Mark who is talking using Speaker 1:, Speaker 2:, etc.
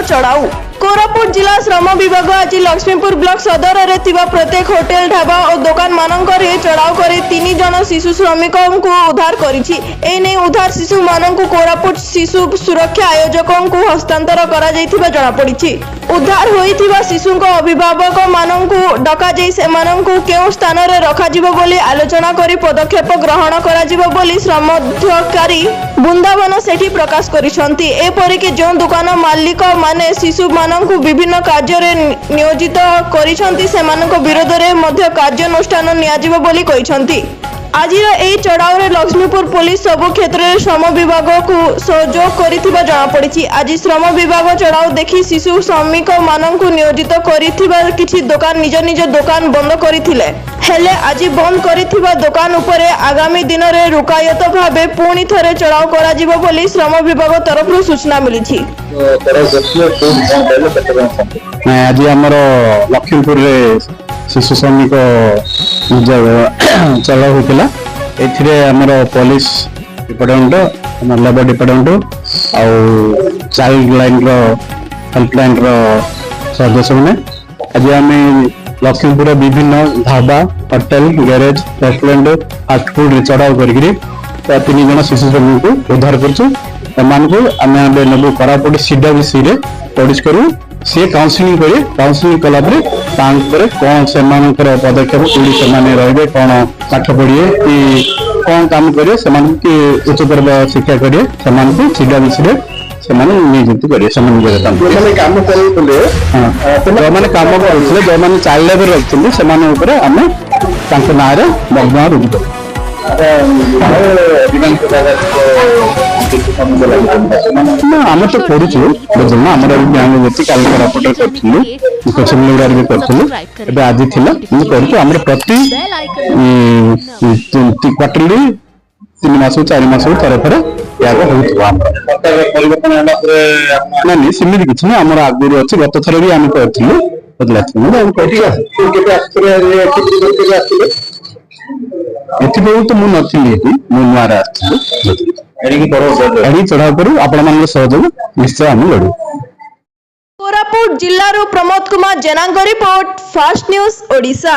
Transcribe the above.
Speaker 1: चढ़ाऊ। कोरापुट जिला श्रम विभाग आज लक्ष्मीपुर ब्लॉक सदर रे थिबा प्रत्येक होटेल ढाबा और दुकान मानकरे चढ़ाऊ करे 3 जन शिशु श्रमिकों को उद्धार करिछि। ए नै उद्धार शिशु मानकु कोरापुट शिशु सुरक्षा आयोजकों को हस्तांतर करा जायथिबा जणा पड़िछि। उद्धार होइथिबा शिशुको अभिभावक मानकु डका जाई सेमानकु केउ स्थान रे रखा जिवो बोली आलोचना करी पदक्षेप ग्रहण करा जिवो बोली श्रमाधिकारी बृंदावन सेठी प्रकाश करिसंती। एपरिके जो दुकान मालिक माने शिशु मानकु विभिन्न कार्य रे नियोजित करिसंती सेमानक विरोध रे मध्य कार्यानुष्ठान नियाजिवो बोली कहिसंती। आज यही चढ़ाऊ रे लक्ष्मीपुर पुलिस सबु क्षेत्र में श्रम विभाग को सहयोग करिथिबा जणा पड़िछि। आज श्रम विभाग चढ़ाऊ देखि शिशु श्रमिक मानकु नियोजित करिथिबा किछि दुकान निज निज दुकान बंद करिथिले। हेले आज बंद करिथिबा दुकान उपरे आगामी दिन रे रुकायत भाबे पुणी थरे चढ़ाऊ करा जिवो बोली श्रम विभाग तरफ सूचना मिलिछि।
Speaker 2: आज हमर लक्ष्मीपुर रे शिशु श्रमिक चला होता एमर पुलिस डिपार्टमेंट लेबर डिपार्टमेंट आउ चाइल्ड लाइन हेल्पलाइन सदस्य मैंने आज आम लक्ष्मीपुर विभिन्न dhaba hotel garage restaurant fast food चढ़ाऊ कर 3 जन शिशु श्रमिक को उद्धार कर नबू कोरापुट सीडब्ल्यूसी रे पॉलिस करू सी काउंसलिंग कला कौन से पदक्षेप पीढ़ी से रे कौन पाठ पढ़िए कि कौन काम करेंगे उच्चतर शिक्षा करेंगे सीडब्ल्यूसी से नियुक्ति करेंगे जो काम करुले जो चाइल्ड लेबर रखते से ना बदमा रुजु आम तो पढ़ु बुझल आम काल कोरापुट करूँ आज कर प्रति क्वार्टरली 3 मास 4 मास थरे थरे नहीं सेमती किसी ना आम आगुरी अच्छी गत थर भी आम करूँ तो मुझे नुआ चढ़ाऊ करूँ आपण सहयोग निश्चय आम लड़ू।
Speaker 1: कोरापुट जिल्लारू Pramod Kumar Jenang report fast news Odisha.